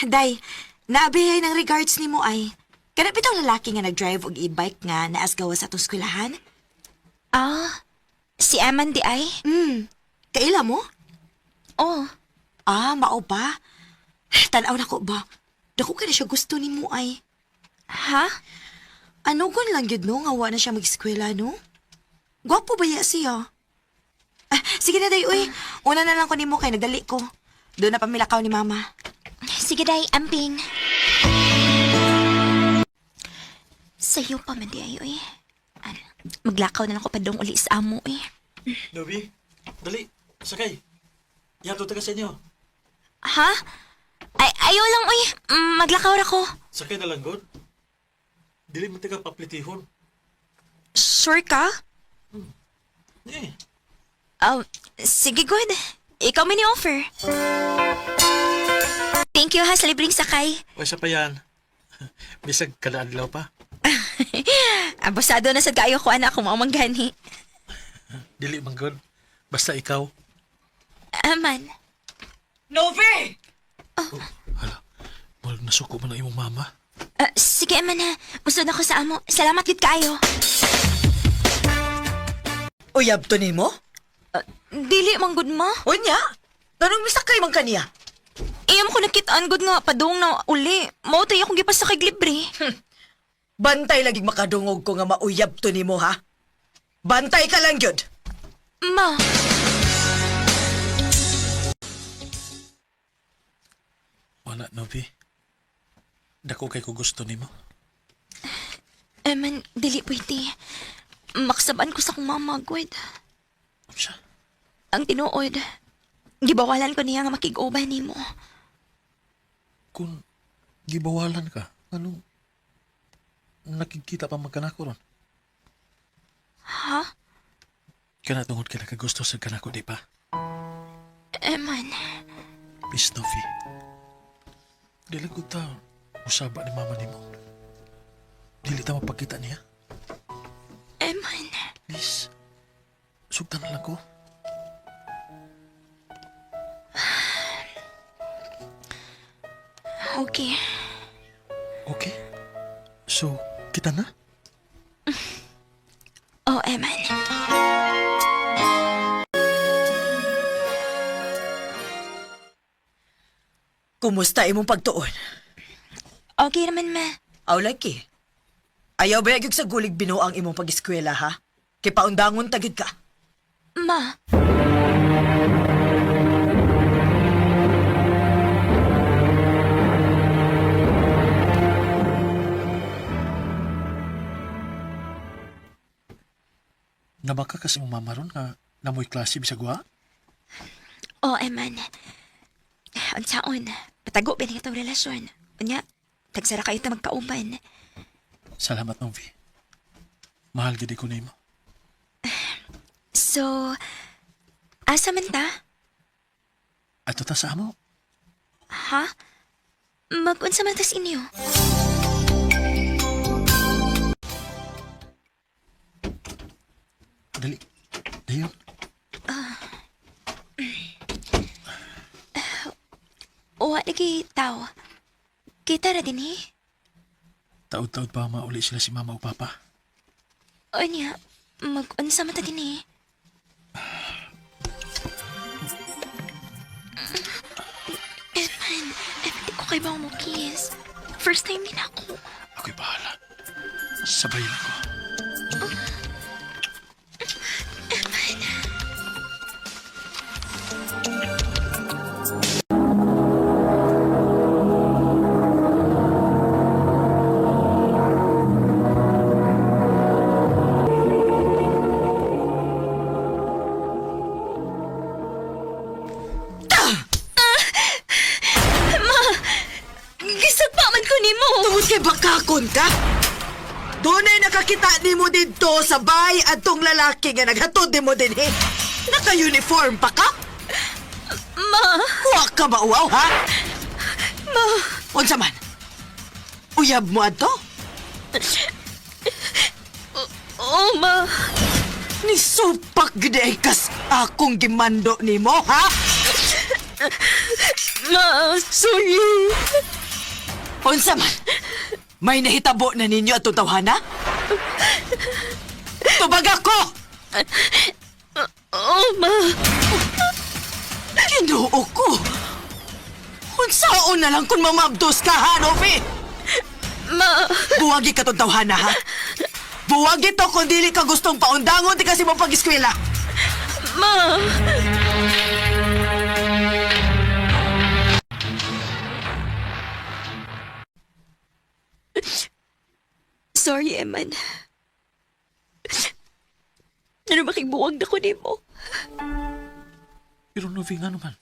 Day, naabihay ng regards ni mo ay. Kana bitong lalaki nga nag-drive og e-bike nga naasgawa sa atong eskwelahan? Ah, si Eman di ay? Kaila mo? Oh, Mao ba? Tanaw na ko ba? Dako ka na siya gusto ni mo ay. ha? Ano gun lang yun no, nga wa na siya mag-eskwela no? Gwapo ba ya siya? Sige na day, uy. Una na lang ko ni mo kay nagdali ko. Doon na pamilakaw ni mama. Sige day, amping. Sa'yo pa man di ay, uy. Maglakaw na lang ko pa dong uli sa amo, eh. Nobi, dali, sakay. Yato taga sa inyo. Ha? Ayaw lang, uy. Maglakaw ra ko. Sakay na lang, God. Dili mo taga paplitihon. Sure ka? Eh, Sige, good. Ikaw mini offer. Thank you ha sa libreng sakay. o isa pa yan. Bisag kalaadlaw pa. Abusado na sa kayo ko anak kung mamanggani. Dili man, God. Basta ikaw. Aman. Novi! Hala, walang nasuko man ang imong mama. Sige, Aman ha. Musod ako sa amo. Salamat gid kayo. Uyab to ni mo? Dili man gud ma. Unya? Tanong misakay man kaniya? Iyam ko nakitaan gud nga padung na uli. Mao tay akong gipasakay libre. Bantay lagi makadungog ko nga mauyab to ni mo ha? Bantay ka lang yun! Ma. Wala, Nobi. Dako kay ko gusto nimo. Aman, dili pwede. Maksaban ko sa kong mama, Gwen. Siya. Ang tinuod, gibawalan ko niya nga makig-uban nimo. Kung gibawalan ka, anong nakikita pa magkanako ron? Ha? Kana tungod ka na kagusto sa kanako, di pa? Eman, Miss Novi. Dili ko ta usaba ni mama nimo. Dili ta mapakita niya. Eman. Please. Sugtan na lang ko. Okay. Okay? So, kita na? Oh, Eman. Kumusta imong pagtuon? Okay naman, ma. Aw laki. Ayaw ba yung sa gulig binuang imong pag-eskwela ha? Kay paundangon tagid ka. Ma. Nabaka kasi mong mama ron nga namoy klase bisag wa? Oh, Eman. Ang saon, patago ba itong relasyon? Unya, tagsara kayo ta magkauban. Salamat, Novi. Mahal gid ko nimo. So, asa man ta? Ato ta sa amo. Ha? Mag-unsa man tas inyo? Dali. Dayon. O, lagi tao. Kita ra din eh. Taod-taod pa mauli sila si mama o papa. O niya, mag-unsa man ta din eh. Eman, di ko kay ba mo kiss. First time din ako. Ako'y bahala. Sabay lang ko. Gisag pa man ko ni mo. Tungod kay bakakon ka? Doon ay nakakita ni mo dito sa bay at tong lalaki nga naghatod ni mo din eh. Naka-uniform pa ka? Ma. Huwag ka ba uwaw ha? Unsa man? Uyab mo ato? Oh, ma. Nisupak gid ay kas akong gimando nimo ha? Ma, sorry. Unsa man? May nahitabo na ninyo at tawhana? Tubag ako! Oh, ma. Kinuo ko! Unsaon na lang kung mamabdos ka, ha, Novi? Ma. Buwagi ka tong tawhana, ha? Buwagi to kung dili ka gustong paundangon di kasi mo pag-eskwela. Ma. Sorry, Eman. Ano makigbuwag na ko ni mo? Pero Novi nga naman.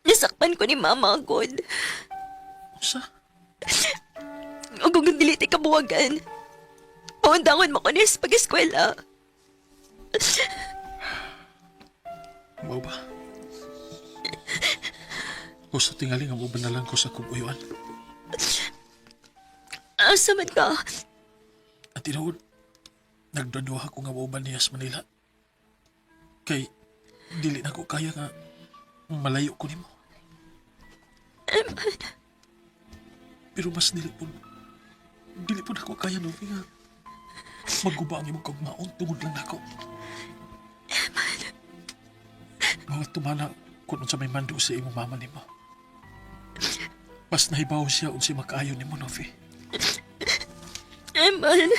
Nasakpan ko ni Mama agod. Usa? O kung dili ti kabuwagan, paundangon mo ko ni sa pag-eskwela. Mau ba? Gusto tingali nga mo banalang ko sa kubuyuan. Asa man ka? At tinuod, nagdaduha ko nga mauban niya sa Manila. Kay, dili na ko kaya nga malayo ko nimo. Pero mas dili po ako kaya, Novi, nga magguba ang imong kagmaon tungod lang nako. Mga tumana kung sa may mando sa imong mama nimo. Mas nahibaw siya unsi makaayo nimo, Novi. Eman.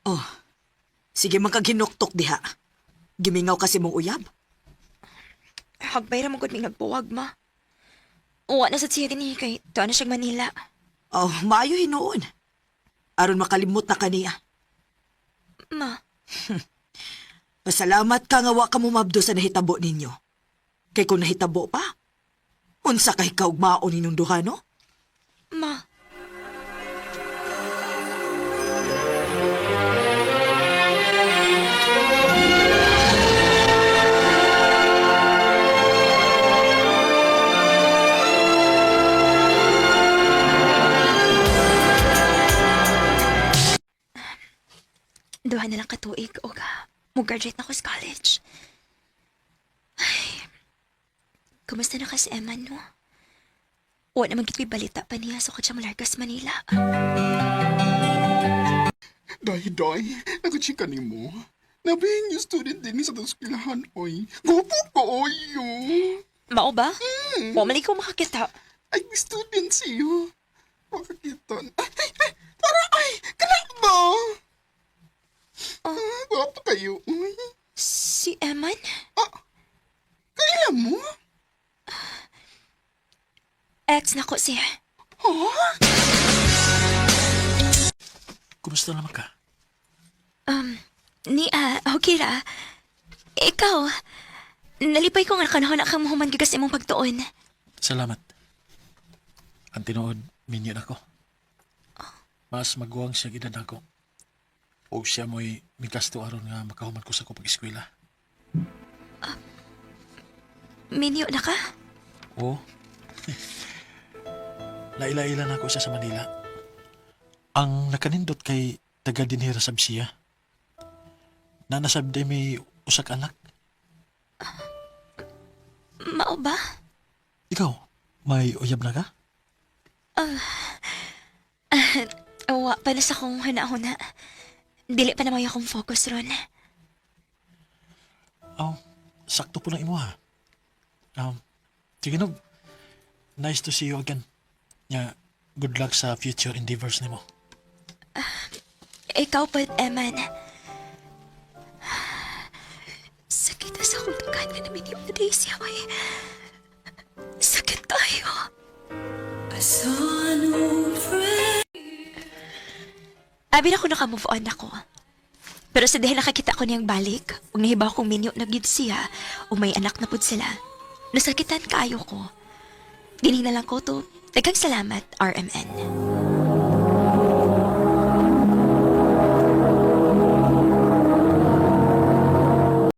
Oh, sige man ka ginuktok diha. Gimingaw kasi mong uyab. Hagbay ra mo gud mig nagbuwag, ma. Uwa na sa siya din kay tuwa na siya Manila. Oh, maayo hinuon. Aron makalimot na kaniya. Ma, Pasalamat ka nga wa ka mo mabdo sa nahitabo ninyo. Kay kung nahitabo pa, unsa kay kaugmaon ninyong duha, no? ma. Duha na lang katuig o mo graduate na ko sa college. Ay, kumusta na ka si Eman, no? Wa naman gito'y balita pa niya so siya malargas Manila. Day, nagachika ni mo. Nabihin yung student din sa eskwelahan, oy. Gopo ko, oy, Mao ba? Wa man ikaw makakita. Ay, may student siyo. Makakita. Ay, kanak ba? Gopo kayo, oy. Si Eman? Kailan mo? Ex na ko siya. Kumusta naman ka? Okay ra. Ikaw, nalipay ko nga kanahon na kang mahuman gigas imong pagtuon. Salamat. Ang tinuod, minyo na ko. Mas maguwang siya gidad ako. O siya mo'y mikasto aron nga makahuman ko sa ko pag-eskwela. Minyo na ka? Oo. Laila-ila na ako siya sa Manila. Ang nakanindot kay taga dinhira sab siya. Nanasabday may usak anak. Mao ba? Ikaw, may uyab na ka? Wa pa na sa kong huna-huna. Dili pa naman akong focus ron. Oh, sakto po lang imo ha. Sige no. Nice to see you again. Yeah, good luck sa future endeavors nimo. Ikaw pa, Eman. Sakit na sa akong tugan nga namin yung day siya, ay. Sakit tayo. Abi na ko naka-move on ako. Pero sa dahil nakakita ko niyang balik, ug nahibaw kong minyo na gid siya, o may anak na pud sila, nasakitan kaayo ko. Dining na lang ko to. Daghang salamat, RMN.